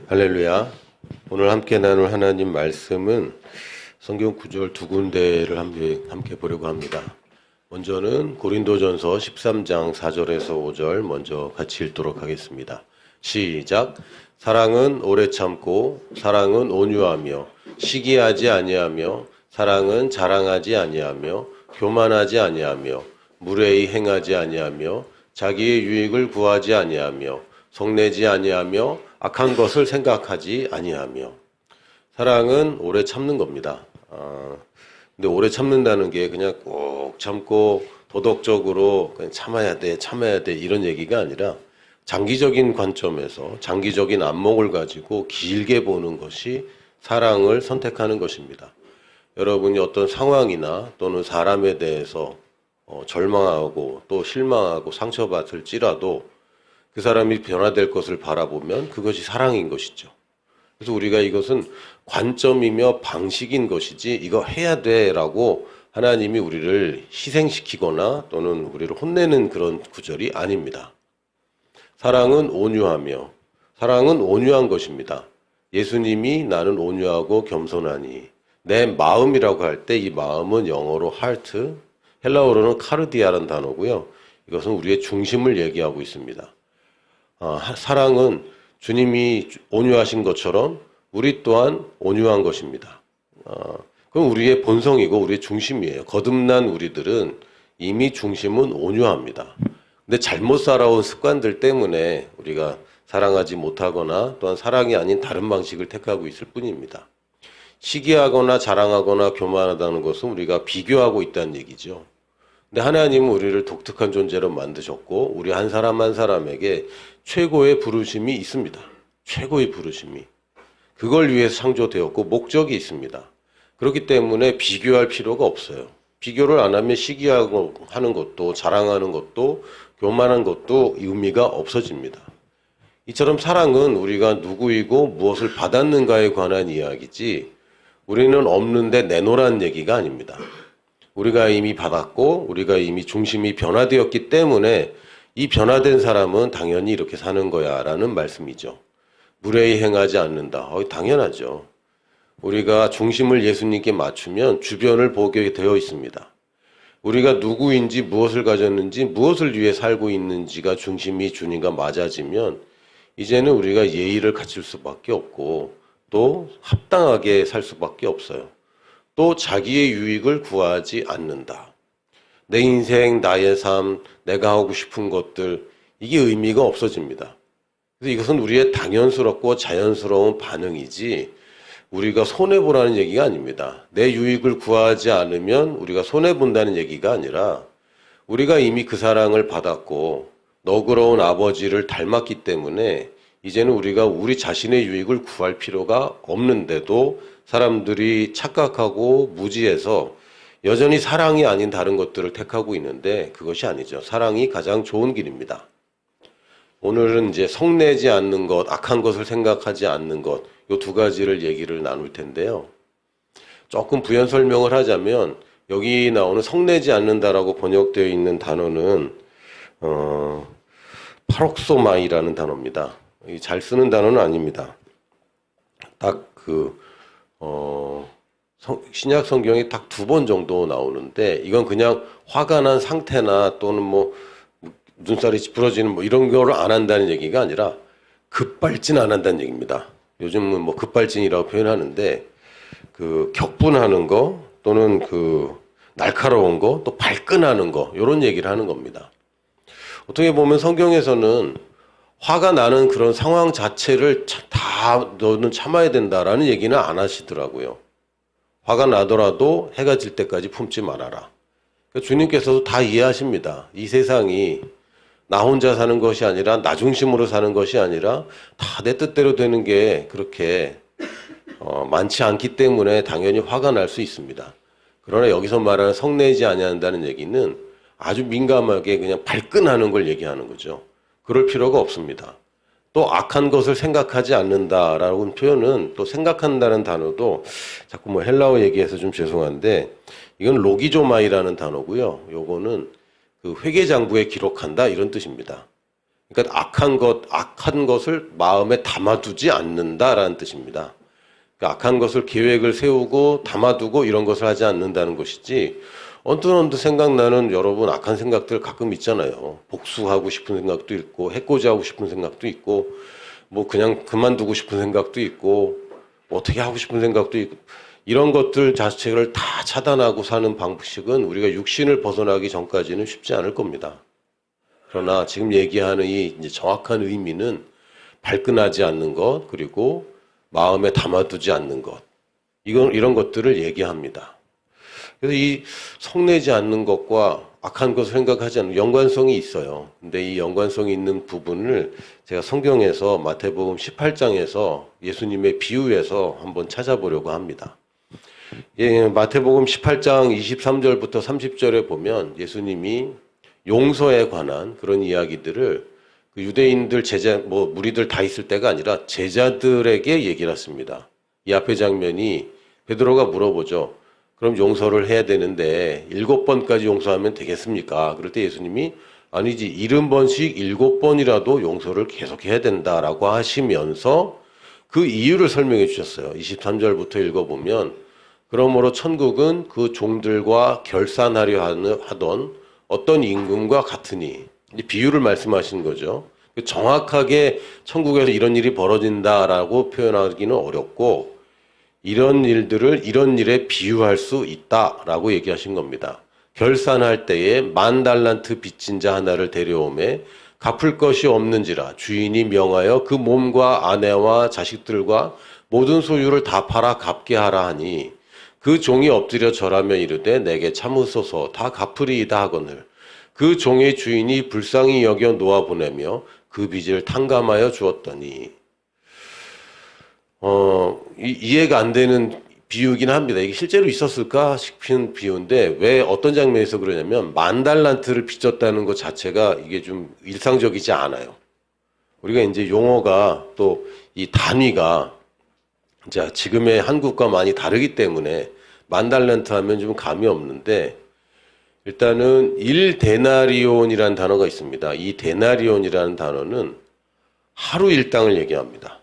할렐루야. 오늘 함께 나눌 하나님 말씀은 성경 구절 두 군데를 함께 보려고 합니다. 먼저는 고린도전서 13장 4절에서 5절 먼저 같이 읽도록 하겠습니다. 시작. 사랑은 오래 참고 사랑은 온유하며 시기하지 아니하며 사랑은 자랑하지 아니하며 교만하지 아니하며 무례히 행하지 아니하며 자기의 유익을 구하지 아니하며 속내지 아니하며 악한 것을 생각하지 아니하며. 사랑은 오래 참는 겁니다. 근데 오래 참는다는 게 그냥 꼭 참고 도덕적으로 그냥 참아야 돼 이런 얘기가 아니라 장기적인 관점에서 장기적인 안목을 가지고 길게 보는 것이 사랑을 선택하는 것입니다. 여러분이 어떤 상황이나 또는 사람에 대해서 절망하고 또 실망하고 상처받을지라도 그 사람이 변화될 것을 바라보면 그것이 사랑인 것이죠. 그래서 우리가 이것은 관점이며 방식인 것이지 이거 해야 돼라고 하나님이 우리를 희생시키거나 또는 우리를 혼내는 그런 구절이 아닙니다. 사랑은 온유하며 사랑은 온유한 것입니다. 예수님이 나는 온유하고 겸손하니 내 마음이라고 할 때 이 마음은 영어로 heart, 헬라어로는 카르디아라는 단어고요. 이것은 우리의 중심을 얘기하고 있습니다. 사랑은 주님이 온유하신 것처럼 우리 또한 온유한 것입니다. 그건 우리의 본성이고 우리의 중심이에요. 거듭난 우리들은 이미 중심은 온유합니다. 근데 잘못 살아온 습관들 때문에 우리가 사랑하지 못하거나 또한 사랑이 아닌 다른 방식을 택하고 있을 뿐입니다. 시기하거나 자랑하거나 교만하다는 것은 우리가 비교하고 있다는 얘기죠. 근데 하나님은 우리를 독특한 존재로 만드셨고 우리 한 사람 한 사람에게 최고의 부르심이 있습니다. 최고의 부르심이. 그걸 위해서 창조되었고 목적이 있습니다. 그렇기 때문에 비교할 필요가 없어요. 비교를 안 하면 시기하고 하는 것도 자랑하는 것도 교만한 것도 의미가 없어집니다. 이처럼 사랑은 우리가 누구이고 무엇을 받았는가에 관한 이야기지 우리는 없는데 내놓으라는 얘기가 아닙니다. 우리가 이미 받았고 우리가 이미 중심이 변화되었기 때문에 이 변화된 사람은 당연히 이렇게 사는 거야 라는 말씀이죠. 무례히 행하지 않는다. 당연하죠. 우리가 중심을 예수님께 맞추면 주변을 보게 되어 있습니다. 우리가 누구인지 무엇을 가졌는지 무엇을 위해 살고 있는지가 중심이 주님과 맞아지면 이제는 우리가 예의를 갖출 수밖에 없고 또 합당하게 살 수밖에 없어요. 또 자기의 유익을 구하지 않는다. 내 인생, 나의 삶, 내가 하고 싶은 것들 이게 의미가 없어집니다. 그래서 이것은 우리의 당연스럽고 자연스러운 반응이지 우리가 손해보라는 얘기가 아닙니다. 내 유익을 구하지 않으면 우리가 손해본다는 얘기가 아니라 우리가 이미 그 사랑을 받았고 너그러운 아버지를 닮았기 때문에 이제는 우리가 우리 자신의 유익을 구할 필요가 없는데도 사람들이 착각하고 무지해서 여전히 사랑이 아닌 다른 것들을 택하고 있는데 그것이 아니죠. 사랑이 가장 좋은 길입니다. 오늘은 이제 성내지 않는 것, 악한 것을 생각하지 않는 것, 이 두 가지를 얘기를 나눌 텐데요. 조금 부연 설명을 하자면 여기 나오는 성내지 않는다라고 번역되어 있는 단어는 파록소마이라는 단어입니다. 잘 쓰는 단어는 아닙니다. 딱 신약 성경에 딱 두 번 정도 나오는데 이건 그냥 화가 난 상태나 또는 뭐 눈살이 찌푸러지는 뭐 이런 거를 안 한다는 얘기가 아니라 급발진 안 한다는 얘기입니다. 요즘은 뭐 급발진이라고 표현하는데 그 격분하는 거 또는 그 날카로운 거 또 발끈하는 거 이런 얘기를 하는 겁니다. 어떻게 보면 성경에서는 화가 나는 그런 상황 자체를 다 너는 참아야 된다라는 얘기는 안 하시더라고요. 화가 나더라도 해가 질 때까지 품지 말아라. 그러니까 주님께서도 다 이해하십니다. 이 세상이 나 혼자 사는 것이 아니라 나 중심으로 사는 것이 아니라 다 내 뜻대로 되는 게 그렇게 많지 않기 때문에 당연히 화가 날 수 있습니다. 그러나 여기서 말하는 성내지 아니한다는 얘기는 아주 민감하게 그냥 발끈하는 걸 얘기하는 거죠. 그럴 필요가 없습니다. 또 악한 것을 생각하지 않는다라는 표현은 또 생각한다는 단어도 자꾸 뭐 헬라어 얘기해서 좀 죄송한데 이건 로기조마이라는 단어고요. 요거는 그 회계장부에 기록한다 이런 뜻입니다. 그러니까 악한 것을 마음에 담아두지 않는다라는 뜻입니다. 그러니까 악한 것을 계획을 세우고 담아두고 이런 것을 하지 않는다는 것이지, 언뜻 생각나는 여러분 악한 생각들 가끔 있잖아요. 복수하고 싶은 생각도 있고, 해코지하고 싶은 생각도 있고, 뭐 그냥 그만두고 싶은 생각도 있고, 뭐 어떻게 하고 싶은 생각도 있고, 이런 것들 자체를 다 차단하고 사는 방식은 우리가 육신을 벗어나기 전까지는 쉽지 않을 겁니다. 그러나 지금 얘기하는 이 이제 정확한 의미는 발끈하지 않는 것, 그리고 마음에 담아두지 않는 것, 이런 것들을 얘기합니다. 그래서 이 성내지 않는 것과 악한 것을 생각하지 않는 연관성이 있어요. 근데 이 연관성이 있는 부분을 제가 성경에서 마태복음 18장에서 예수님의 비유에서 한번 찾아보려고 합니다. 예, 마태복음 18장 23절부터 30절에 보면 예수님이 용서에 관한 그런 이야기들을 그 유대인들 무리들 다 있을 때가 아니라 제자들에게 얘기를 했습니다. 이 앞의 장면이 베드로가 물어보죠. 그럼 용서를 해야 되는데 7번까지 용서하면 되겠습니까? 그럴 때 예수님이 아니지, 70번씩 7번이라도 용서를 계속해야 된다라고 하시면서 그 이유를 설명해 주셨어요. 23절부터 읽어보면, 그러므로 천국은 그 종들과 결산하려 하던 어떤 임금과 같으니, 비유를 말씀하신 거죠. 정확하게 천국에서 이런 일이 벌어진다라고 표현하기는 어렵고, 이런 일들을 이런 일에 비유할 수 있다라고 얘기하신 겁니다. 결산할 때에 10,000달란트 빚진 자 하나를 데려오매 갚을 것이 없는지라 주인이 명하여 그 몸과 아내와 자식들과 모든 소유를 다 팔아 갚게 하라 하니, 그 종이 엎드려 절하며 이르되 내게 참으소서 다 갚으리이다 하거늘 그 종의 주인이 불쌍히 여겨 놓아보내며 그 빚을 탕감하여 주었더니, 이해가 안 되는 비유긴 합니다. 이게 실제로 있었을까 싶은 비유인데, 왜 어떤 장면에서 그러냐면 10,000달란트를 빚졌다는 것 자체가 이게 좀 일상적이지 않아요. 우리가 이제 용어가 또 이 단위가 이제 지금의 한국과 많이 다르기 때문에 10,000달란트 하면 좀 감이 없는데, 일단은 1데나리온이라는 단어가 있습니다. 이 데나리온이라는 단어는 하루 일당을 얘기합니다.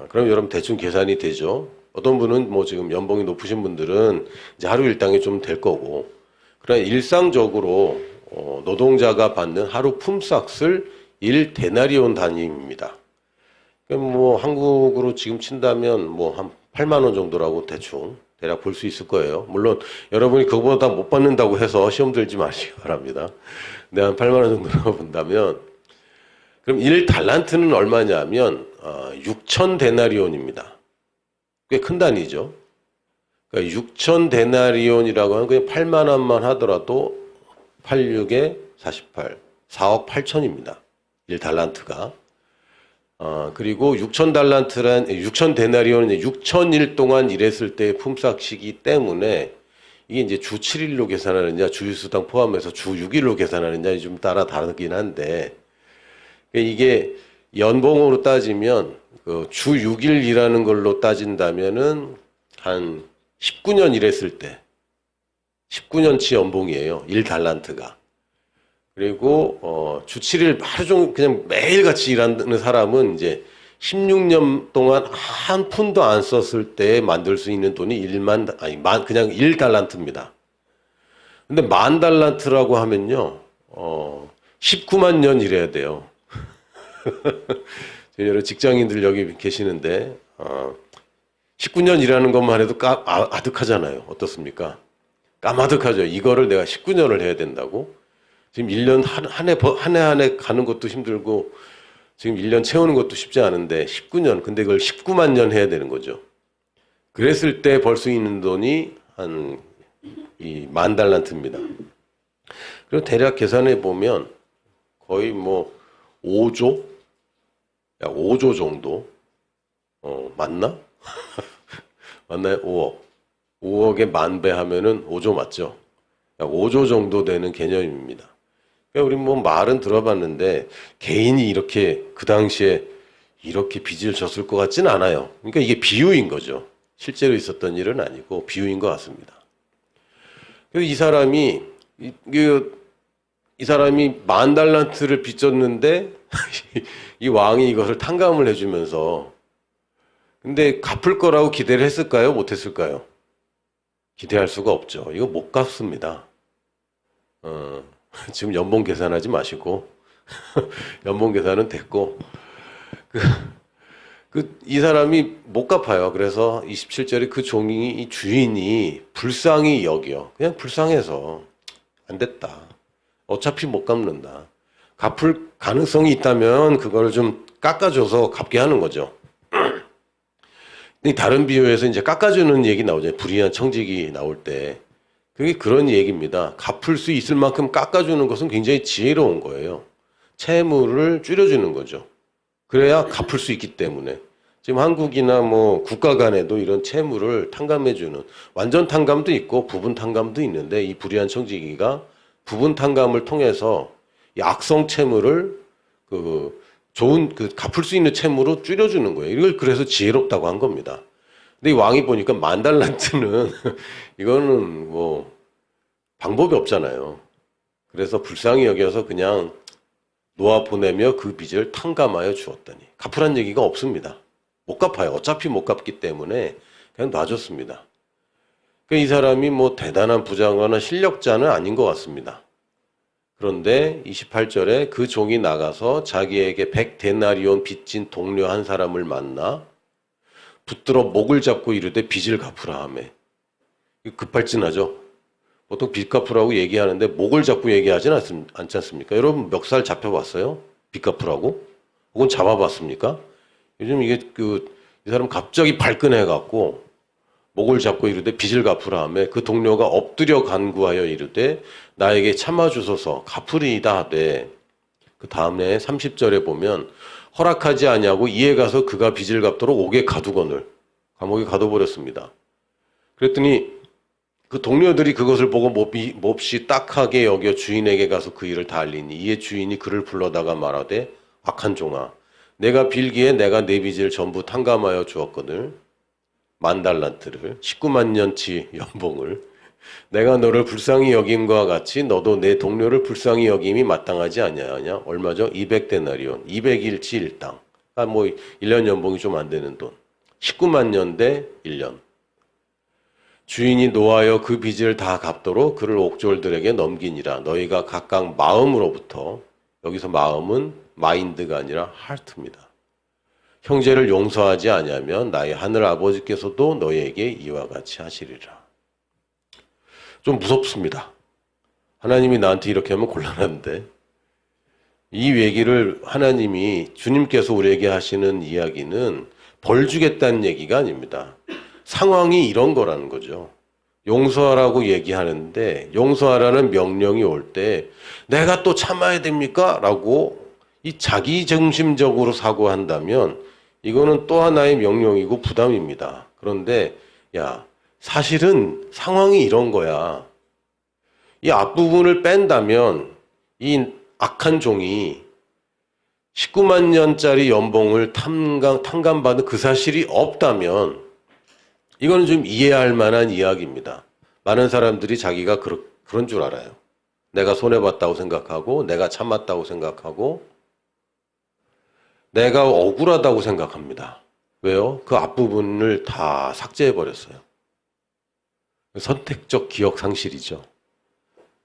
그럼 여러분 대충 계산이 되죠. 어떤 분은 뭐 지금 연봉이 높으신 분들은 이제 하루 일당이 좀 될 거고, 그러나 일상적으로 노동자가 받는 하루 품삯을 1데나리온 단위입니다. 뭐 한국으로 지금 친다면 뭐 한 8만 원 정도라고 대충 대략 볼 수 있을 거예요. 물론 여러분이 그거보다 못 받는다고 해서 시험 들지 마시기 바랍니다. 근데 한 8만 원 정도라고 본다면, 그럼 1달란트는 얼마냐면 6,000데나리온입니다. 꽤 큰 단위죠. 그러니까 6,000데나리온이라고 하면 그냥 8만 원만 하더라도 86에 48, 4억 8천입니다. 1달란트가. 그리고 6,000데나리온은 6,000일 동안 일했을 때의 품삯이기 때문에, 이게 이제 주 7일로 계산하느냐, 주휴수당 포함해서 주 6일로 계산하느냐 좀 따라 다르긴 한데, 이게 연봉으로 따지면 주 6일 일하는 걸로 따진다면은 한 19년 일했을 때 19년치 연봉이에요. 1달란트가. 그리고 주 7일 하루 종일 그냥 매일같이 일하는 사람은 이제 16년 동안 한 푼도 안 썼을 때 만들 수 있는 돈이 그냥 1달란트입니다. 근데 10,000달란트라고 하면요, 19만 년 일해야 돼요. 여러 직장인들 여기 계시는데 19년 일하는 것만 해도 아득하잖아요. 어떻습니까? 까마득하죠. 이거를 내가 19년을 해야 된다고? 지금 1년 한 해 가는 것도 힘들고 지금 1년 채우는 것도 쉽지 않은데 19년, 근데 그걸 19만 년 해야 되는 거죠. 그랬을 때 벌 수 있는 돈이 한 10,000달란트입니다. 그리고 대략 계산해 보면 거의 뭐 5조? 약 5조 정도? 맞나? 맞나요? 5억. 5억에 10,000배 하면은 5조 맞죠? 약 5조 정도 되는 개념입니다. 그러니까 우리 뭐 말은 들어봤는데 개인이 이렇게 그 당시에 이렇게 빚을 졌을 것 같지는 않아요. 그러니까 이게 비유인 거죠. 실제로 있었던 일은 아니고 비유인 것 같습니다. 그래서 이 사람이 이 사람이 10,000달란트를 빚졌는데 이 왕이 이것을 탕감을 해주면서 근데 갚을 거라고 기대를 했을까요? 못했을까요? 기대할 수가 없죠. 이거 못 갚습니다. 지금 연봉 계산하지 마시고 연봉 계산은 됐고 이 사람이 못 갚아요. 그래서 27절에 그 종이 이 주인이 불쌍히 여겨. 그냥 불쌍해서 안 됐다. 어차피 못 갚는다. 갚을 가능성이 있다면 그걸 좀 깎아줘서 갚게 하는 거죠. 다른 비유에서 이제 깎아주는 얘기 나오잖아요. 불의한 청직이 나올 때. 그게 그런 얘기입니다. 갚을 수 있을 만큼 깎아주는 것은 굉장히 지혜로운 거예요. 채무를 줄여주는 거죠. 그래야 갚을 수 있기 때문에. 지금 한국이나 뭐 국가 간에도 이런 채무를 탕감해주는 완전 탕감도 있고 부분 탕감도 있는데 이 불의한 청지기가 부분 탕감을 통해서 이 악성 채무를 좋은 갚을 수 있는 채무로 줄여주는 거예요. 이걸 그래서 지혜롭다고 한 겁니다. 근데 이 왕이 보니까 10,000달란트는 이거는 뭐 방법이 없잖아요. 그래서 불쌍히 여겨서 그냥 놓아 보내며 그 빚을 탕감하여 주었더니 갚으란 얘기가 없습니다. 못 갚아요. 어차피 못 갚기 때문에 그냥 놔줬습니다. 그러니까 이 사람이 뭐 대단한 부자거나 실력자는 아닌 것 같습니다. 그런데 28절에 그 종이 나가서 자기에게 100데나리온 빚진 동료 한 사람을 만나 붙들어 목을 잡고 이르되 빚을 갚으라 하매. 급발진하죠. 보통 빚 갚으라고 얘기하는데 목을 잡고 얘기하진 않지 않습니까? 여러분 멱살 잡혀봤어요? 빚 갚으라고? 혹은 잡아봤습니까? 요즘 이게 이 사람 갑자기 발끈해갖고 목을 잡고 이르되 빚을 갚으라 하매 그 동료가 엎드려 간구하여 이르되 나에게 참아주소서 갚으리이다 하되 그 다음에 30절에 보면 허락하지 아니하고 이에 가서 그가 빚을 갚도록 옥에 가두거늘 감옥에 가둬버렸습니다. 그랬더니 그 동료들이 그것을 보고 몹시 딱하게 여겨 주인에게 가서 그 일을 다 알리니 이에 주인이 그를 불러다가 말하되 악한 종아 내가 빌기에 내가 내 빚을 전부 탕감하여 주었거늘 10,000달란트를 19만 년치 연봉을 내가 너를 불쌍히 여김과 같이 너도 내 동료를 불쌍히 여김이 마땅하지 아니하냐 얼마죠? 200데나리온 200일치 일당 뭐 1년 연봉이 좀 안 되는 돈 19만 년 대 1년 주인이 노하여 그 빚을 다 갚도록 그를 옥졸들에게 넘기니라 너희가 각각 마음으로부터 여기서 마음은 마인드가 아니라 하트입니다. 형제를 용서하지 아니하면 나의 하늘 아버지께서도 너희에게 이와 같이 하시리라. 좀 무섭습니다. 하나님이 나한테 이렇게 하면 곤란한데 이 얘기를 하나님이 주님께서 우리에게 하시는 이야기는 벌 주겠다는 얘기가 아닙니다. 상황이 이런 거라는 거죠. 용서하라고 얘기하는데 용서하라는 명령이 올 때 내가 또 참아야 됩니까? 라고 이 자기중심적으로 사고한다면 이거는 또 하나의 명령이고 부담입니다. 그런데 야 사실은 상황이 이런 거야. 이 앞부분을 뺀다면 이 악한 종이 19만 년짜리 연봉을 탕감받은 그 사실이 없다면 이거는 좀 이해할 만한 이야기입니다. 많은 사람들이 자기가 그런 줄 알아요. 내가 손해봤다고 생각하고 내가 참았다고 생각하고 내가 억울하다고 생각합니다. 왜요? 그 앞부분을 다 삭제해버렸어요. 선택적 기억 상실이죠.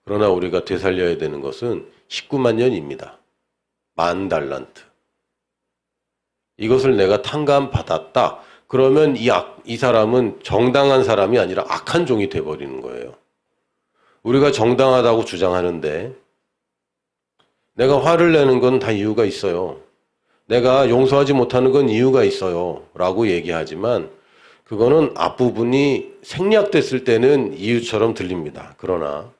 그러나 우리가 되살려야 되는 것은 19만 년입니다. 10,000달란트. 이것을 내가 탕감받았다. 그러면 이 사람은 정당한 사람이 아니라 악한 종이 돼버리는 거예요. 우리가 정당하다고 주장하는데 내가 화를 내는 건 다 이유가 있어요. 내가 용서하지 못하는 건 이유가 있어요. 라고 얘기하지만 그거는 앞부분이 생략됐을 때는 이유처럼 들립니다. 그러나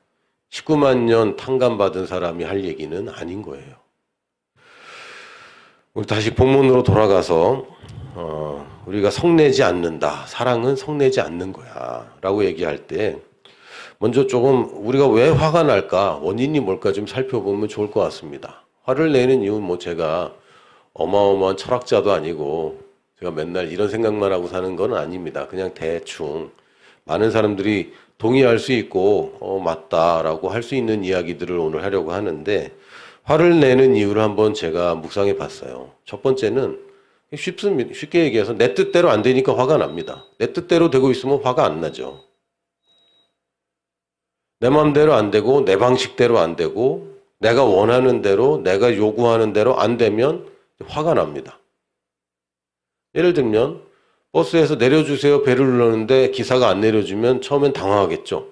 19만 년 탕감받은 사람이 할 얘기는 아닌 거예요. 우리 다시 본문으로 돌아가서 우리가 성내지 않는다. 사랑은 성내지 않는 거야. 라고 얘기할 때 먼저 조금 우리가 왜 화가 날까? 원인이 뭘까 좀 살펴보면 좋을 것 같습니다. 화를 내는 이유는 뭐 제가 어마어마한 철학자도 아니고 제가 맨날 이런 생각만 하고 사는 건 아닙니다. 그냥 대충 많은 사람들이 동의할 수 있고 맞다라고 할 수 있는 이야기들을 오늘 하려고 하는데 화를 내는 이유를 한번 제가 묵상해 봤어요. 첫 번째는 쉽습니다. 쉽게 얘기해서 내 뜻대로 안 되니까 화가 납니다. 내 뜻대로 되고 있으면 화가 안 나죠. 내 마음대로 안 되고 내 방식대로 안 되고 내가 원하는 대로 내가 요구하는 대로 안 되면 화가 납니다. 예를 들면 버스에서 내려주세요 배를 눌렀는데 기사가 안 내려주면 처음엔 당황하겠죠.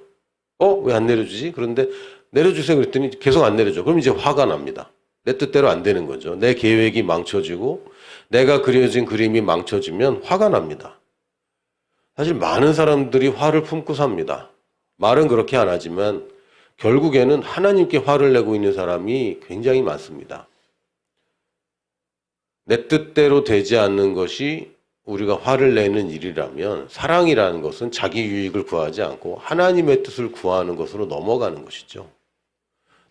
왜 안 내려주지? 그런데 내려주세요 그랬더니 계속 안 내려줘. 그럼 이제 화가 납니다. 내 뜻대로 안 되는 거죠. 내 계획이 망쳐지고 내가 그려진 그림이 망쳐지면 화가 납니다. 사실 많은 사람들이 화를 품고 삽니다. 말은 그렇게 안 하지만 결국에는 하나님께 화를 내고 있는 사람이 굉장히 많습니다. 내 뜻대로 되지 않는 것이 우리가 화를 내는 일이라면 사랑이라는 것은 자기 유익을 구하지 않고 하나님의 뜻을 구하는 것으로 넘어가는 것이죠.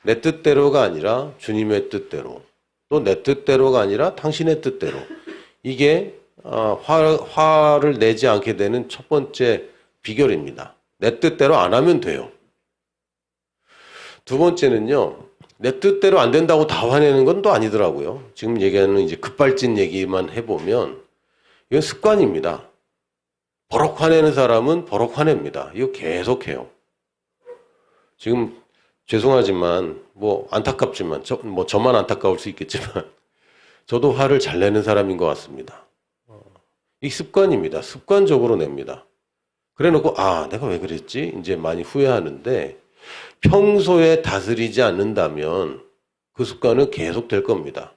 내 뜻대로가 아니라 주님의 뜻대로, 또 내 뜻대로가 아니라 당신의 뜻대로. 이게 화를 내지 않게 되는 첫 번째 비결입니다. 내 뜻대로 안 하면 돼요. 두 번째는요, 내 뜻대로 안 된다고 다 화내는 건 또 아니더라고요. 지금 얘기하는 이제 급발진 얘기만 해보면 이건 습관입니다. 버럭 화내는 사람은 버럭 화냅니다. 이거 계속해요. 지금 죄송하지만 안타깝지만 저만 안타까울 수 있겠지만 저도 화를 잘 내는 사람인 것 같습니다. 이 습관입니다. 습관적으로 냅니다. 그래놓고 내가 왜 그랬지? 이제 많이 후회하는데 평소에 다스리지 않는다면 그 습관은 계속 될 겁니다.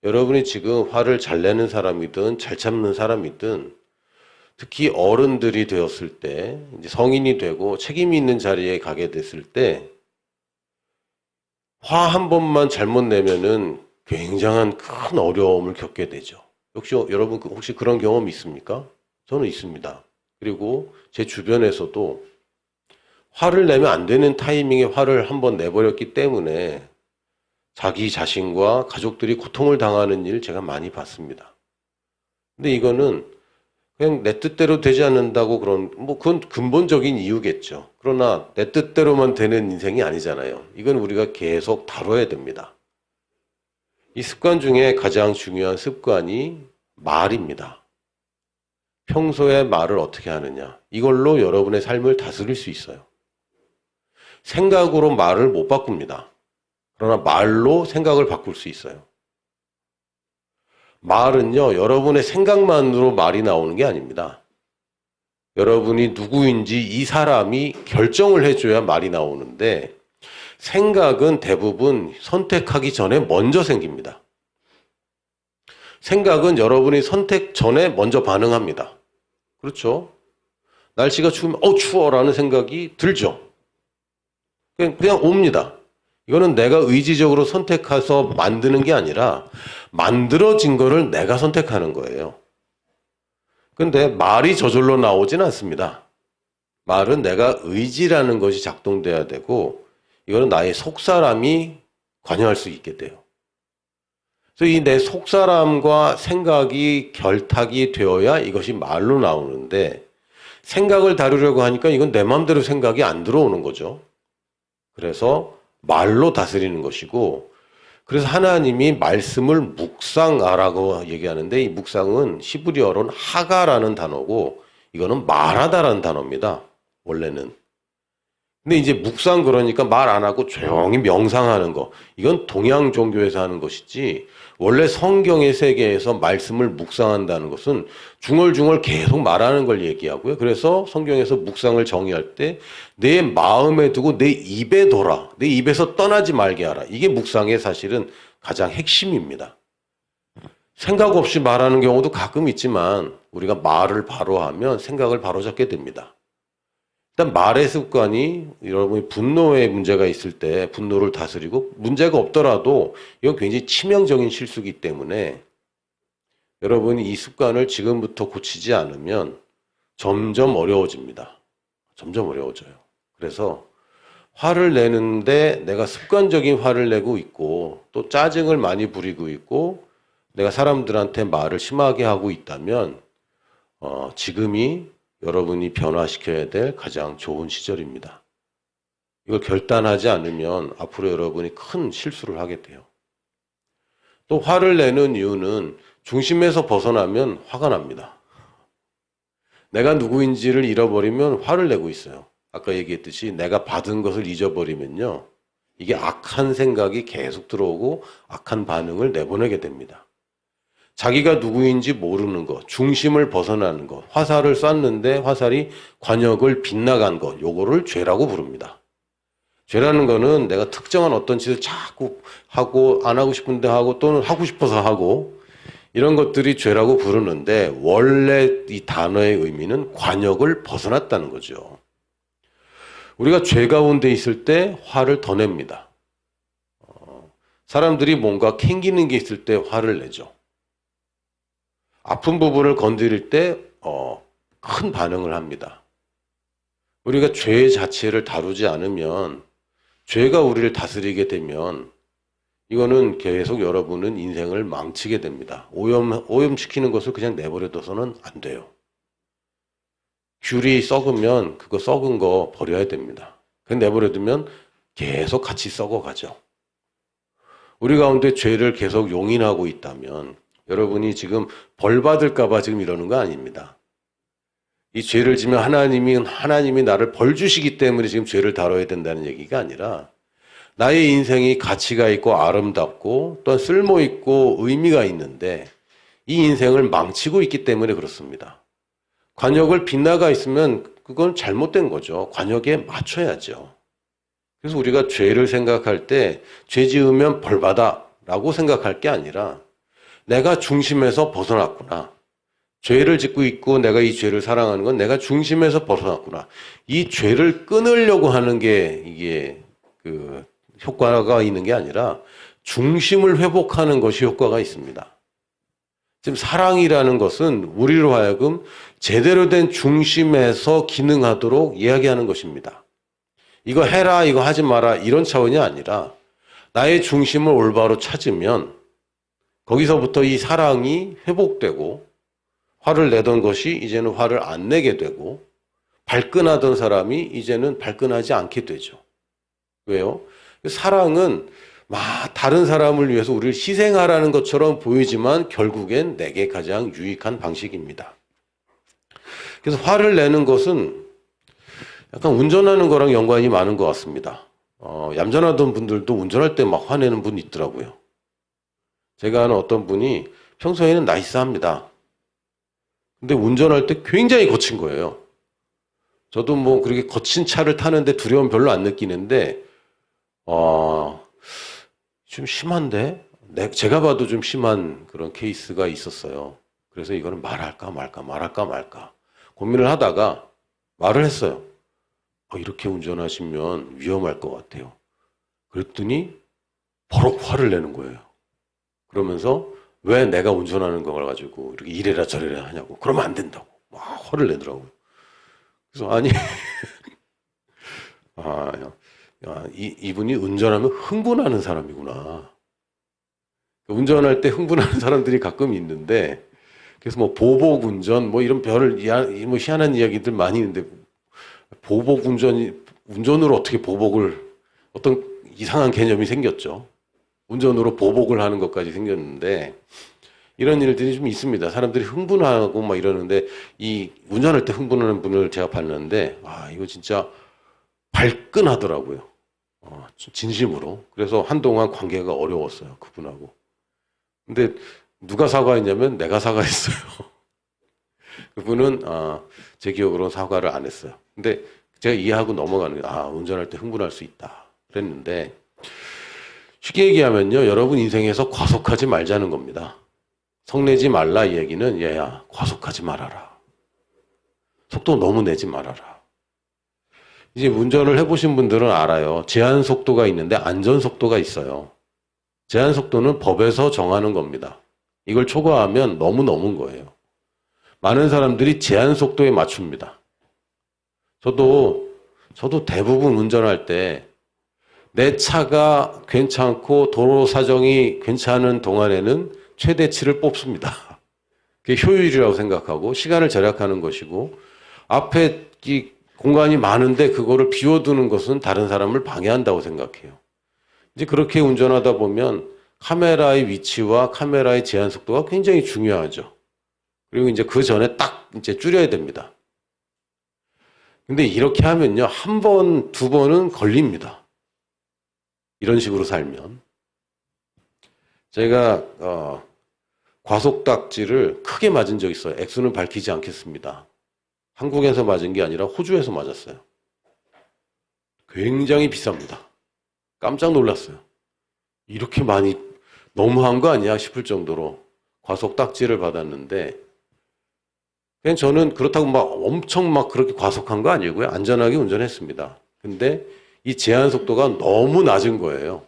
여러분이 지금 화를 잘 내는 사람이든 잘 참는 사람이든 특히 어른들이 되었을 때 이제 성인이 되고 책임이 있는 자리에 가게 됐을 때 화 한 번만 잘못 내면은 굉장한 큰 어려움을 겪게 되죠. 역시 여러분 혹시 그런 경험 있습니까? 저는 있습니다. 그리고 제 주변에서도 화를 내면 안 되는 타이밍에 화를 한번 내버렸기 때문에 자기 자신과 가족들이 고통을 당하는 일 제가 많이 봤습니다. 근데 이거는 그냥 내 뜻대로 되지 않는다고 그건 근본적인 이유겠죠. 그러나 내 뜻대로만 되는 인생이 아니잖아요. 이건 우리가 계속 다뤄야 됩니다. 이 습관 중에 가장 중요한 습관이 말입니다. 평소에 말을 어떻게 하느냐. 이걸로 여러분의 삶을 다스릴 수 있어요. 생각으로 말을 못 바꿉니다. 그러나 말로 생각을 바꿀 수 있어요. 말은요, 여러분의 생각만으로 말이 나오는 게 아닙니다. 여러분이 누구인지 이 사람이 결정을 해줘야 말이 나오는데 생각은 대부분 선택하기 전에 먼저 생깁니다. 생각은 여러분이 선택 전에 먼저 반응합니다. 그렇죠? 날씨가 추우면 추워라는 생각이 들죠. 그냥 옵니다. 이거는 내가 의지적으로 선택해서 만드는 게 아니라 만들어진 거를 내가 선택하는 거예요. 근데 말이 저절로 나오진 않습니다. 말은 내가 의지라는 것이 작동돼야 되고 이거는 나의 속사람이 관여할 수 있게 돼요. 그래서 이 내 속사람과 생각이 결탁이 되어야 이것이 말로 나오는데 생각을 다루려고 하니까 이건 내 마음대로 생각이 안 들어오는 거죠. 그래서 말로 다스리는 것이고 그래서 하나님이 말씀을 묵상하라고 얘기하는데 이 묵상은 히브리어로는 하가라는 단어고 이거는 말하다라는 단어입니다. 원래는. 근데 이제 묵상 그러니까 말 안 하고 조용히 명상하는 거. 이건 동양 종교에서 하는 것이지 원래 성경의 세계에서 말씀을 묵상한다는 것은 중얼중얼 계속 말하는 걸 얘기하고요. 그래서 성경에서 묵상을 정의할 때 내 마음에 두고 내 입에 둬라. 내 입에서 떠나지 말게 하라. 이게 묵상의 사실은 가장 핵심입니다. 생각 없이 말하는 경우도 가끔 있지만 우리가 말을 바로 하면 생각을 바로 잡게 됩니다. 일단 말의 습관이 여러분이 분노에 문제가 있을 때 분노를 다스리고 문제가 없더라도 이건 굉장히 치명적인 실수이기 때문에 여러분이 이 습관을 지금부터 고치지 않으면 점점 어려워집니다. 점점 어려워져요. 그래서 화를 내는데 내가 습관적인 화를 내고 있고 또 짜증을 많이 부리고 있고 내가 사람들한테 말을 심하게 하고 있다면 지금이 여러분이 변화시켜야 될 가장 좋은 시절입니다. 이걸 결단하지 않으면 앞으로 여러분이 큰 실수를 하게 돼요. 또 화를 내는 이유는 중심에서 벗어나면 화가 납니다. 내가 누구인지를 잃어버리면 화를 내고 있어요. 아까 얘기했듯이 내가 받은 것을 잊어버리면요. 이게 악한 생각이 계속 들어오고 악한 반응을 내보내게 됩니다. 자기가 누구인지 모르는 것, 중심을 벗어나는 것, 화살을 쐈는데 화살이 관역을 빗나간 것, 요거를 죄라고 부릅니다. 죄라는 거는 내가 특정한 어떤 짓을 자꾸 하고 안 하고 싶은데 하고 또는 하고 싶어서 하고 이런 것들이 죄라고 부르는데 원래 이 단어의 의미는 관역을 벗어났다는 거죠. 우리가 죄 가운데 있을 때 화를 더 냅니다. 사람들이 뭔가 캥기는 게 있을 때 화를 내죠. 아픈 부분을 건드릴 때 큰 반응을 합니다. 우리가 죄 자체를 다루지 않으면 죄가 우리를 다스리게 되면 이거는 계속 여러분은 인생을 망치게 됩니다. 오염시키는 것을 그냥 내버려둬서는 안 돼요. 귤이 썩으면 그거 썩은 거 버려야 됩니다. 그냥 내버려두면 계속 같이 썩어가죠. 우리 가운데 죄를 계속 용인하고 있다면 여러분이 지금 벌 받을까 봐 지금 이러는 거 아닙니다. 이 죄를 지면 하나님이 나를 벌 주시기 때문에 지금 죄를 다뤄야 된다는 얘기가 아니라 나의 인생이 가치가 있고 아름답고 또한 쓸모 있고 의미가 있는데 이 인생을 망치고 있기 때문에 그렇습니다. 관역을 빗나가 있으면 그건 잘못된 거죠. 관역에 맞춰야죠. 그래서 우리가 죄를 생각할 때 죄 지으면 벌 받아 라고 생각할 게 아니라 내가 중심에서 벗어났구나. 죄를 짓고 있고 내가 이 죄를 사랑하는 건 내가 중심에서 벗어났구나. 이 죄를 끊으려고 하는 게 이게 그 효과가 있는 게 아니라 중심을 회복하는 것이 효과가 있습니다. 지금 사랑이라는 것은 우리로 하여금 제대로 된 중심에서 기능하도록 이야기하는 것입니다. 이거 해라, 이거 하지 마라 이런 차원이 아니라 나의 중심을 올바로 찾으면 거기서부터 이 사랑이 회복되고 화를 내던 것이 이제는 화를 안 내게 되고 발끈하던 사람이 이제는 발끈하지 않게 되죠. 왜요? 사랑은 다른 사람을 위해서 우리를 희생하라는 것처럼 보이지만 결국엔 내게 가장 유익한 방식입니다. 그래서 화를 내는 것은 약간 운전하는 거랑 연관이 많은 것 같습니다. 얌전하던 분들도 운전할 때 막 화내는 분 있더라고요. 제가 아는 어떤 분이 평소에는 나이스합니다. 근데 운전할 때 굉장히 거친 거예요. 저도 뭐 그렇게 거친 차를 타는데 두려움 별로 안 느끼는데 좀 심한데? 제가 봐도 좀 심한 그런 케이스가 있었어요. 그래서 이거는 말할까 말까 고민을 하다가 말을 했어요. 이렇게 운전하시면 위험할 것 같아요. 그랬더니 버럭 화를 내는 거예요. 그러면서 왜 내가 운전하는 걸 가지고 이렇게 이래라 저래라 하냐고. 그러면 안 된다고. 막 화를 내더라고요. 그래서 아니 이분이 운전하면 흥분하는 사람이구나. 운전할 때 흥분하는 사람들이 가끔 있는데 그래서 뭐 보복 운전 뭐 이런 뭐 희한한 이야기들 많이 있는데 보복 운전으로 어떻게 보복을 어떤 이상한 개념이 생겼죠. 운전으로 보복을 하는 것까지 생겼는데 이런 일들이 좀 있습니다. 사람들이 흥분하고 막 이러는데 이 운전할 때 흥분하는 분을 제가 봤는데 이거 진짜 발끈하더라고요. 진심으로. 그래서 한동안 관계가 어려웠어요. 그분하고. 근데 누가 사과했냐면 내가 사과했어요. 그분은 제 기억으로는 사과를 안 했어요. 근데 제가 이해하고 넘어가는 게 운전할 때 흥분할 수 있다 그랬는데 쉽게 얘기하면요. 여러분 인생에서 과속하지 말자는 겁니다. 성내지 말라 이 얘기는 얘야 과속하지 말아라. 속도 너무 내지 말아라. 이제 운전을 해보신 분들은 알아요. 제한 속도가 있는데 안전 속도가 있어요. 제한 속도는 법에서 정하는 겁니다. 이걸 초과하면 너무 넘은 거예요. 많은 사람들이 제한 속도에 맞춥니다. 저도 대부분 운전할 때 내 차가 괜찮고 도로 사정이 괜찮은 동안에는 최대치를 뽑습니다. 그게 효율이라고 생각하고 시간을 절약하는 것이고 앞에 이 공간이 많은데 그거를 비워두는 것은 다른 사람을 방해한다고 생각해요. 이제 그렇게 운전하다 보면 카메라의 위치와 카메라의 제한 속도가 굉장히 중요하죠. 그리고 이제 그 전에 딱 이제 줄여야 됩니다. 근데 이렇게 하면요, 한 번, 두 번은 걸립니다. 이런 식으로 살면. 제가 과속딱지를 크게 맞은 적 있어요. 액수는 밝히지 않겠습니다. 한국에서 맞은 게 아니라 호주에서 맞았어요. 굉장히 비쌉니다. 깜짝 놀랐어요. 이렇게 많이 너무한 거 아니야 싶을 정도로 과속딱지를 받았는데, 그냥 저는 그렇다고 막 엄청 막 그렇게 과속한 거 아니고요. 안전하게 운전했습니다. 근데 이 제한 속도가 너무 낮은 거예요.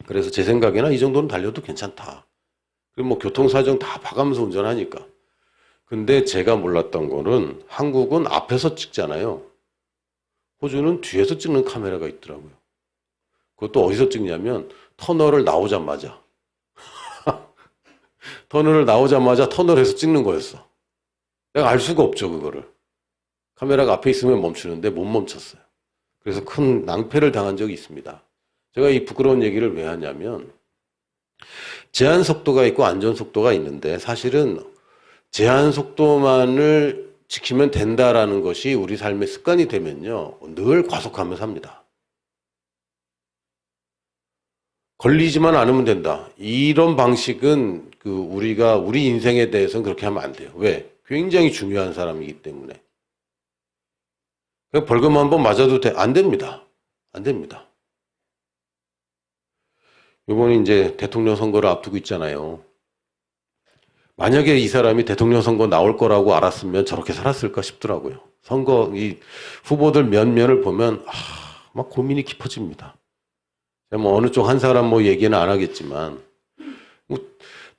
그래서 제 생각에는 이 정도는 달려도 괜찮다. 그리고 뭐 교통사정 다 봐가면서 운전하니까. 근데 제가 몰랐던 거는 한국은 앞에서 찍잖아요. 호주는 뒤에서 찍는 카메라가 있더라고요. 그것도 어디서 찍냐면 터널을 나오자마자 터널에서 찍는 거였어. 내가 알 수가 없죠, 그거를. 카메라가 앞에 있으면 멈추는데 못 멈췄어요. 그래서 큰 낭패를 당한 적이 있습니다. 제가 이 부끄러운 얘기를 왜 하냐면, 제한 속도가 있고 안전 속도가 있는데 사실은 제한 속도만을 지키면 된다라는 것이 우리 삶의 습관이 되면요, 늘 과속하면서 합니다. 걸리지만 않으면 된다. 이런 방식은 우리 인생에 대해서는 그렇게 하면 안 돼요. 왜? 굉장히 중요한 사람이기 때문에. 벌금 한번 맞아도 돼? 안 됩니다. 안 됩니다. 이번에 이제 대통령 선거를 앞두고 있잖아요. 만약에 이 사람이 대통령 선거 나올 거라고 알았으면 저렇게 살았을까 싶더라고요. 이 후보들 면면을 보면, 막 고민이 깊어집니다. 뭐 어느 쪽 한 사람 뭐 얘기는 안 하겠지만,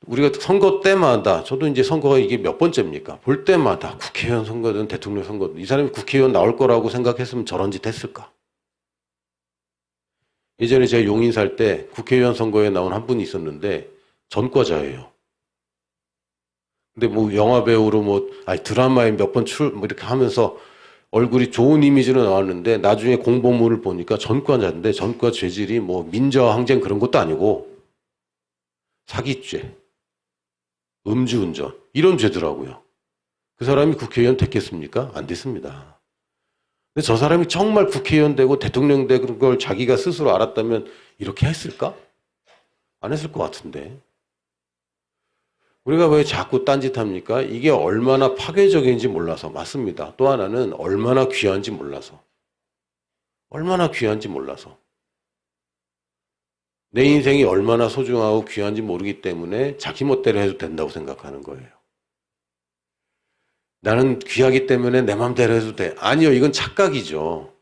우리가 선거 때마다, 저도 이제 선거가 이게 몇 번째입니까? 볼 때마다 국회의원 선거든 대통령 선거든 이 사람이 국회의원 나올 거라고 생각했으면 저런 짓 했을까? 예전에 제가 용인 살 때 국회의원 선거에 나온 한 분이 있었는데 전과자예요. 근데 뭐 영화배우로 드라마에 몇 번 뭐 이렇게 하면서 얼굴이 좋은 이미지로 나왔는데 나중에 공보물을 보니까 전과자인데 전과 죄질이 뭐 민저항쟁 그런 것도 아니고 사기죄, 음주운전 이런 죄더라고요. 그 사람이 국회의원 됐겠습니까? 안 됐습니다. 근데 저 사람이 정말 국회의원 되고 대통령 되는 걸 자기가 스스로 알았다면 이렇게 했을까? 안 했을 것 같은데. 우리가 왜 자꾸 딴짓합니까? 이게 얼마나 파괴적인지 몰라서. 맞습니다. 또 하나는 얼마나 귀한지 몰라서. 얼마나 귀한지 몰라서. 내 인생이 얼마나 소중하고 귀한지 모르기 때문에 자기 멋대로 해도 된다고 생각하는 거예요. 나는 귀하기 때문에 내 맘대로 해도 돼. 아니요, 이건 착각이죠.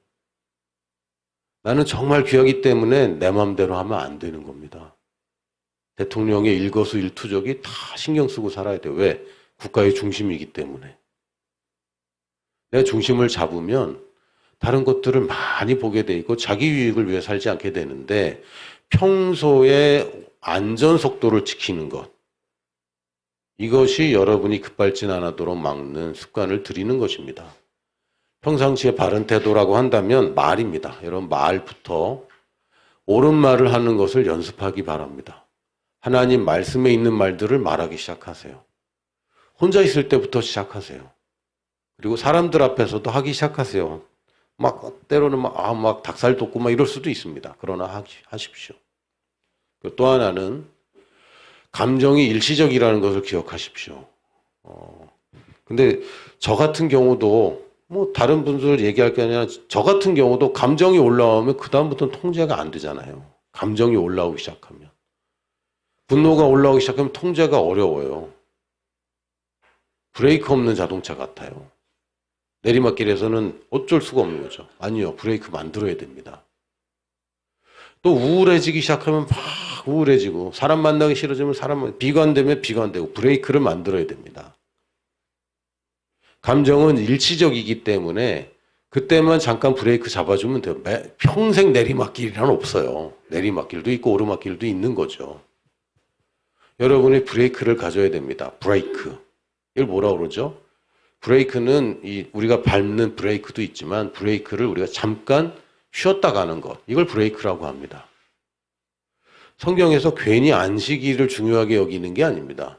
나는 정말 귀하기 때문에 내 맘대로 하면 안 되는 겁니다. 대통령의 일거수일투족이 다 신경 쓰고 살아야 돼요. 왜? 국가의 중심이기 때문에. 내가 중심을 잡으면 다른 것들을 많이 보게 돼 있고 자기 유익을 위해 살지 않게 되는데 평소에 안전 속도를 지키는 것. 이것이 여러분이 급발진 안 하도록 막는 습관을 들이는 것입니다. 평상시에 바른 태도라고 한다면 말입니다. 여러분 말부터 옳은 말을 하는 것을 연습하기 바랍니다. 하나님 말씀에 있는 말들을 말하기 시작하세요. 혼자 있을 때부터 시작하세요. 그리고 사람들 앞에서도 하기 시작하세요. 때로는 막 닭살 돋고 이럴 수도 있습니다. 그러나 하십시오. 또 하나는 감정이 일시적이라는 것을 기억하십시오. 근데 저 같은 경우도 다른 분들 얘기할 게 아니라 저 같은 경우도 감정이 올라오면 그다음부터는 통제가 안 되잖아요. 감정이 올라오기 시작하면. 분노가 올라오기 시작하면 통제가 어려워요. 브레이크 없는 자동차 같아요. 내리막길에서는 어쩔 수가 없는 거죠. 아니요, 브레이크 만들어야 됩니다. 또 우울해지기 시작하면 막 우울해지고 사람 만나기 싫어지면 비관되면 비관되고 브레이크를 만들어야 됩니다. 감정은 일시적이기 때문에 그때만 잠깐 브레이크 잡아주면 돼요. 평생 내리막길이란 없어요. 내리막길도 있고 오르막길도 있는 거죠. 여러분이 브레이크를 가져야 됩니다. 브레이크. 이걸 뭐라고 그러죠? 브레이크는 우리가 밟는 브레이크도 있지만 브레이크를 우리가 잠깐 쉬었다 가는 것, 이걸 브레이크라고 합니다. 성경에서 괜히 안식일을 중요하게 여기는 게 아닙니다.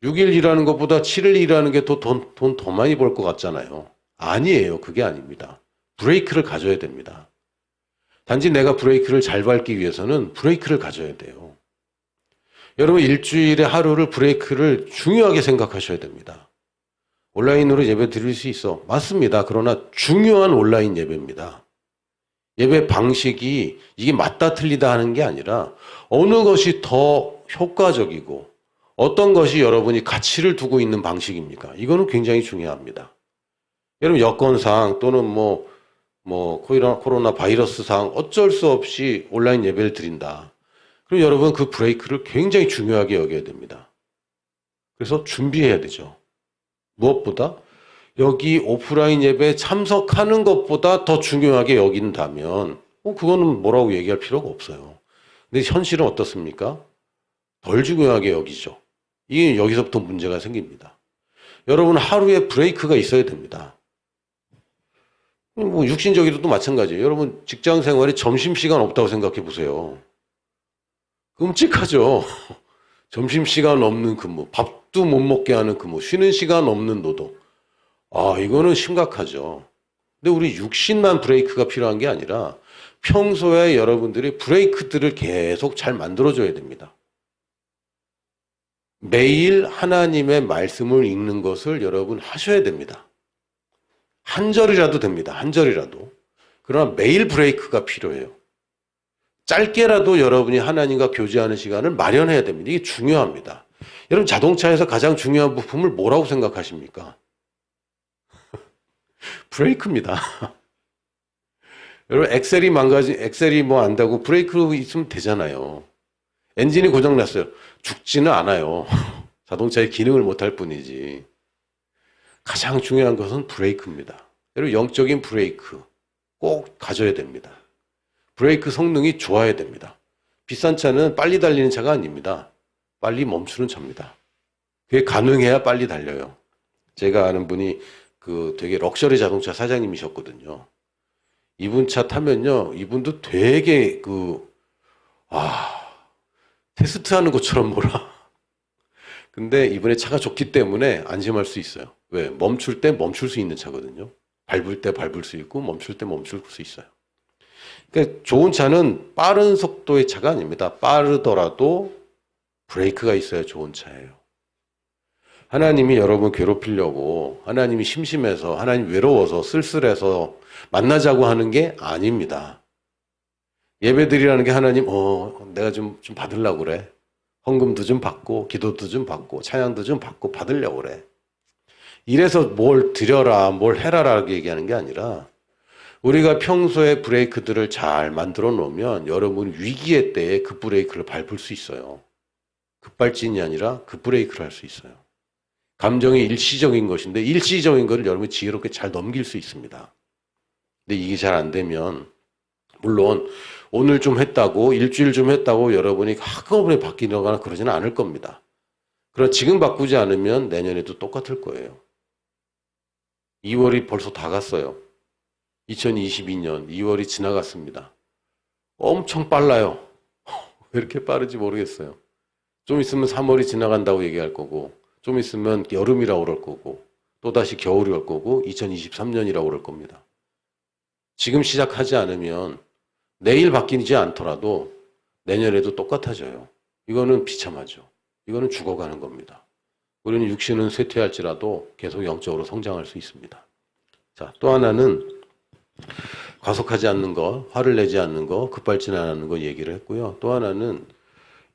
6일 일하는 것보다 7일 일하는 게 돈 더 많이 벌 것 같잖아요. 아니에요. 그게 아닙니다. 브레이크를 가져야 됩니다. 단지 내가 브레이크를 잘 밟기 위해서는 브레이크를 가져야 돼요. 여러분, 일주일에 하루를 브레이크를 중요하게 생각하셔야 됩니다. 온라인으로 예배 드릴 수 있어. 맞습니다. 그러나 중요한 온라인 예배입니다. 예배 방식이 이게 맞다 틀리다 하는 게 아니라 어느 것이 더 효과적이고 어떤 것이 여러분이 가치를 두고 있는 방식입니까? 이거는 굉장히 중요합니다. 여러분, 여건상 또는 코로나 바이러스상 어쩔 수 없이 온라인 예배를 드린다. 그럼 여러분 그 브레이크를 굉장히 중요하게 여겨야 됩니다. 그래서 준비해야 되죠. 무엇보다 여기 오프라인 예배에 참석하는 것보다 더 중요하게 여긴다면 그거는 뭐라고 얘기할 필요가 없어요. 근데 현실은 어떻습니까? 덜 중요하게 여기죠. 이게 여기서부터 문제가 생깁니다. 여러분, 하루에 브레이크가 있어야 됩니다. 육신적으로도 마찬가지예요. 여러분, 직장 생활에 점심시간 없다고 생각해 보세요. 끔찍하죠. 점심시간 없는 근무, 밥도 못 먹게 하는 근무, 쉬는 시간 없는 노동. 이거는 심각하죠. 근데 우리 육신만 브레이크가 필요한 게 아니라 평소에 여러분들이 브레이크들을 계속 잘 만들어줘야 됩니다. 매일 하나님의 말씀을 읽는 것을 여러분 하셔야 됩니다. 한 절이라도 됩니다. 한 절이라도. 그러나 매일 브레이크가 필요해요. 짧게라도 여러분이 하나님과 교제하는 시간을 마련해야 됩니다. 이게 중요합니다. 여러분, 자동차에서 가장 중요한 부품을 뭐라고 생각하십니까? 브레이크입니다. 여러분, 엑셀이 안다고 브레이크 있으면 되잖아요. 엔진이 고장났어요. 죽지는 않아요. 자동차의 기능을 못할 뿐이지. 가장 중요한 것은 브레이크입니다. 여러분, 영적인 브레이크 꼭 가져야 됩니다. 브레이크 성능이 좋아야 됩니다. 비싼 차는 빨리 달리는 차가 아닙니다. 빨리 멈추는 차입니다. 그게 가능해야 빨리 달려요. 제가 아는 분이 되게 럭셔리 자동차 사장님이셨거든요. 이분 차 타면요, 이분도 되게 테스트하는 것처럼 몰아. 근데 이번에 차가 좋기 때문에 안심할 수 있어요. 왜? 멈출 때 멈출 수 있는 차거든요. 밟을 때 밟을 수 있고 멈출 때 멈출 수 있어요. 그러니까 좋은 차는 빠른 속도의 차가 아닙니다. 빠르더라도 브레이크가 있어야 좋은 차예요. 하나님이 여러분 괴롭히려고, 하나님이 심심해서, 하나님 외로워서, 쓸쓸해서 만나자고 하는 게 아닙니다. 예배드리라는 게 하나님, 내가 좀 받으려고 그래. 헌금도 좀 받고, 기도도 좀 받고, 찬양도 좀 받고, 받으려고 그래. 이래서 뭘 드려라, 뭘 해라라고 얘기하는 게 아니라, 우리가 평소에 브레이크들을 잘 만들어 놓으면 여러분 위기의 때에 그 브레이크를 밟을 수 있어요. 급발진이 아니라 그 브레이크를 할 수 있어요. 감정이 일시적인 것인데 일시적인 것을 여러분이 지혜롭게 잘 넘길 수 있습니다. 근데 이게 잘 안 되면, 물론 오늘 좀 했다고, 일주일 좀 했다고 여러분이 한꺼번에 바뀌거나 그러지는 않을 겁니다. 그러나 지금 바꾸지 않으면 내년에도 똑같을 거예요. 2월이 벌써 다 갔어요. 2022년 2월이 지나갔습니다. 엄청 빨라요. 왜 이렇게 빠르지 모르겠어요. 좀 있으면 3월이 지나간다고 얘기할 거고, 좀 있으면 여름이라고 그럴 거고, 또다시 겨울이 올 거고, 2023년이라고 그럴 겁니다. 지금 시작하지 않으면 내일 바뀌지 않더라도 내년에도 똑같아져요. 이거는 비참하죠. 이거는 죽어가는 겁니다. 우리는 육신은 쇠퇴할지라도 계속 영적으로 성장할 수 있습니다. 자, 또 하나는 과속하지 않는 거, 화를 내지 않는 거, 급발진 안 하는 거 얘기를 했고요. 또 하나는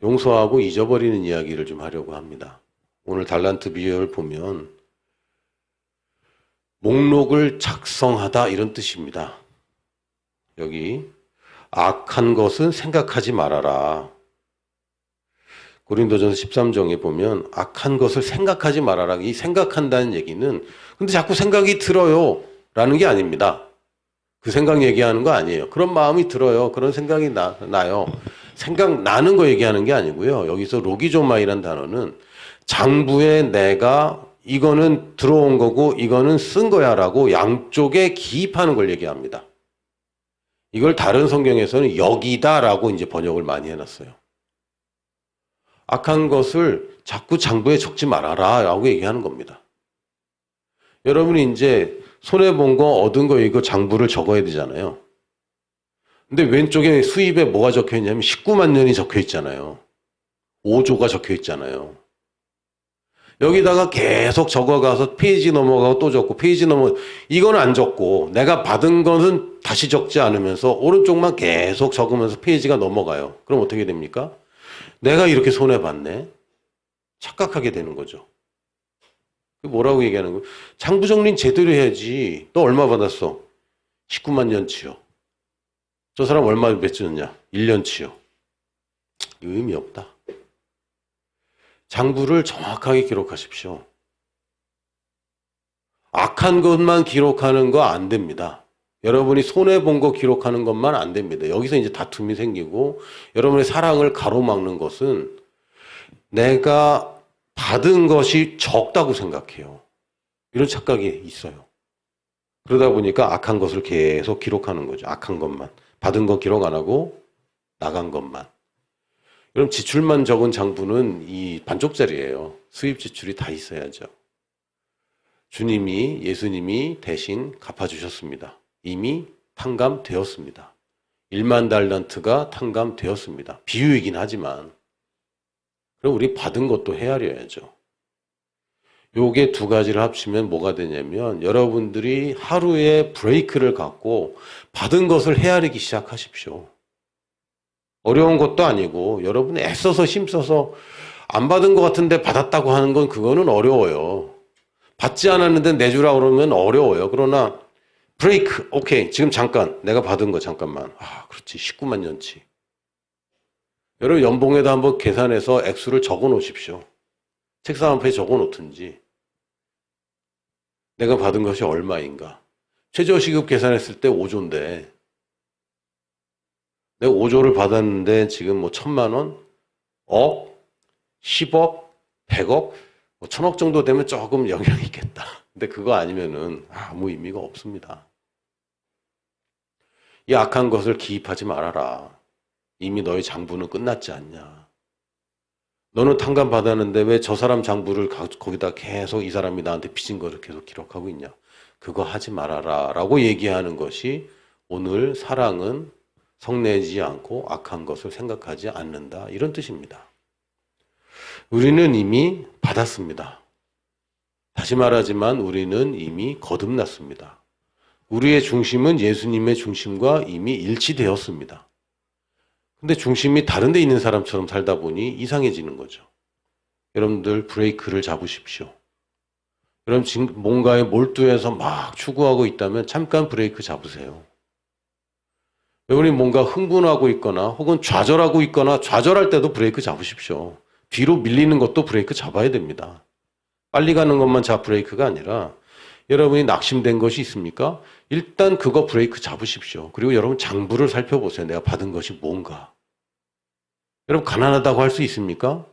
용서하고 잊어버리는 이야기를 좀 하려고 합니다. 오늘 달란트 비유를 보면 목록을 작성하다 이런 뜻입니다. 여기 악한 것은 생각하지 말아라. 고린도전서 13장에 보면 악한 것을 생각하지 말아라. 이 생각한다는 얘기는 근데 자꾸 생각이 들어요 라는 게 아닙니다. 그 생각 얘기하는 거 아니에요. 그런 마음이 들어요. 그런 생각이 나요. 생각나는 거 얘기하는 게 아니고요. 여기서 로기조마이라는 단어는 장부에 내가 이거는 들어온 거고 이거는 쓴 거야 라고 양쪽에 기입하는 걸 얘기합니다. 이걸 다른 성경에서는 여기다 라고 이제 번역을 많이 해놨어요. 악한 것을 자꾸 장부에 적지 말아라 라고 얘기하는 겁니다. 여러분이 이제 손해본 거 얻은 거 이거 장부를 적어야 되잖아요. 근데 왼쪽에 수입에 뭐가 적혀 있냐면 19만 년이 적혀 있잖아요. 5조가 적혀 있잖아요. 여기다가 계속 적어가서 페이지 넘어가고 또 적고 페이지 이거는 안 적고 내가 받은 것은 다시 적지 않으면서 오른쪽만 계속 적으면서 페이지가 넘어가요. 그럼 어떻게 됩니까? 내가 이렇게 손해봤네. 착각하게 되는 거죠. 뭐라고 얘기하는 거예요? 장부 정리는 제대로 해야지. 너 얼마 받았어? 19만 년치요. 저 사람 얼마 맺었냐? 1년치요. 의미 없다. 장부를 정확하게 기록하십시오. 악한 것만 기록하는 거 안 됩니다. 여러분이 손해본 거 기록하는 것만 안 됩니다. 여기서 이제 다툼이 생기고 여러분의 사랑을 가로막는 것은 내가 받은 것이 적다고 생각해요. 이런 착각이 있어요. 그러다 보니까 악한 것을 계속 기록하는 거죠. 악한 것만. 받은 거 기록 안 하고 나간 것만. 그럼 지출만 적은 장부는 이 반쪽짜리예요. 수입 지출이 다 있어야죠. 주님이 예수님이 대신 갚아주셨습니다. 이미 탕감되었습니다. 1만 달란트가 탕감되었습니다. 비유이긴 하지만 그럼 우리 받은 것도 헤아려야죠. 요게 두 가지를 합치면 뭐가 되냐면 여러분들이 하루에 브레이크를 갖고 받은 것을 헤아리기 시작하십시오. 어려운 것도 아니고 여러분이 애써서 힘써서 안 받은 것 같은데 받았다고 하는 건 그거는 어려워요. 받지 않았는데 내주라 그러면 어려워요. 그러나 브레이크, 오케이, 지금 잠깐 내가 받은 거 잠깐만. 아, 그렇지, 19만 년치. 여러분 연봉에다 한번 계산해서 액수를 적어 놓으십시오. 책상 앞에 적어 놓든지 내가 받은 것이 얼마인가. 최저시급 계산했을 때 5조인데 내가 5조를 받았는데 지금 뭐 1,000만 원, 억, 10억, 100억, 뭐 1,000억 정도 되면 조금 영향이 있겠다. 근데 그거 아니면은 아무 의미가 없습니다. 이 악한 것을 기입하지 말아라. 이미 너의 장부는 끝났지 않냐. 너는 탕감 받았는데 왜 저 사람 장부를 거기다 계속 이 사람이 나한테 빚진 거를 계속 기록하고 있냐. 그거 하지 말아라 라고 얘기하는 것이 오늘 사랑은 성내지 않고 악한 것을 생각하지 않는다. 이런 뜻입니다. 우리는 이미 받았습니다. 다시 말하지만 우리는 이미 거듭났습니다. 우리의 중심은 예수님의 중심과 이미 일치되었습니다. 근데 중심이 다른 데 있는 사람처럼 살다 보니 이상해지는 거죠. 여러분들 브레이크를 잡으십시오. 여러분 지금 뭔가에 몰두해서 막 추구하고 있다면 잠깐 브레이크 잡으세요. 여러분이 뭔가 흥분하고 있거나 혹은 좌절하고 있거나 좌절할 때도 브레이크 잡으십시오. 뒤로 밀리는 것도 브레이크 잡아야 됩니다. 빨리 가는 것만 브레이크가 아니라 여러분이 낙심된 것이 있습니까? 일단 그거 브레이크 잡으십시오. 그리고 여러분 장부를 살펴보세요. 내가 받은 것이 뭔가. 여러분 가난하다고 할 수 있습니까?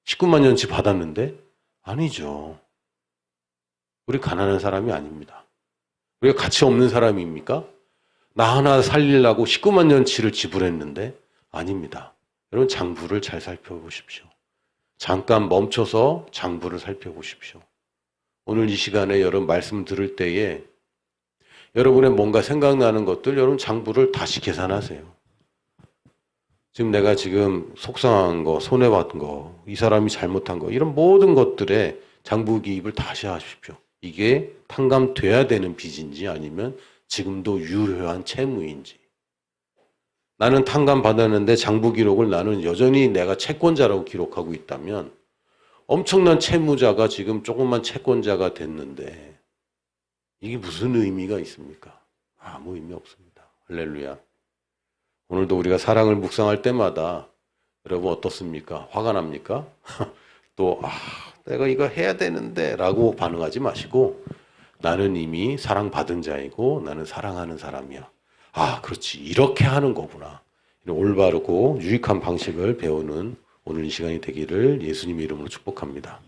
19만 년치 받았는데? 아니죠. 우리 가난한 사람이 아닙니다. 우리가 가치 없는 사람입니까? 나 하나 살리려고 19만 년치를 지불했는데? 아닙니다. 여러분 장부를 잘 살펴보십시오. 잠깐 멈춰서 장부를 살펴보십시오. 오늘 이 시간에 여러분 말씀 들을 때에 여러분의 뭔가 생각나는 것들 여러분 장부를 다시 계산하세요. 지금 내가 지금 속상한 거, 손해받은 거, 이 사람이 잘못한 거 이런 모든 것들에 장부 기입을 다시 하십시오. 이게 탕감돼야 되는 빚인지 아니면 지금도 유효한 채무인지. 나는 탕감 받았는데 장부 기록을 나는 여전히 내가 채권자라고 기록하고 있다면 엄청난 채무자가 지금 조금만 채권자가 됐는데 이게 무슨 의미가 있습니까? 아무 의미 없습니다. 할렐루야. 오늘도 우리가 사랑을 묵상할 때마다 여러분 어떻습니까? 화가 납니까? 또 내가 이거 해야 되는데 라고 반응하지 마시고 나는 이미 사랑받은 자이고 나는 사랑하는 사람이야. 그렇지. 이렇게 하는 거구나. 이런 올바르고 유익한 방식을 배우는 오늘 이 시간이 되기를 예수님의 이름으로 축복합니다.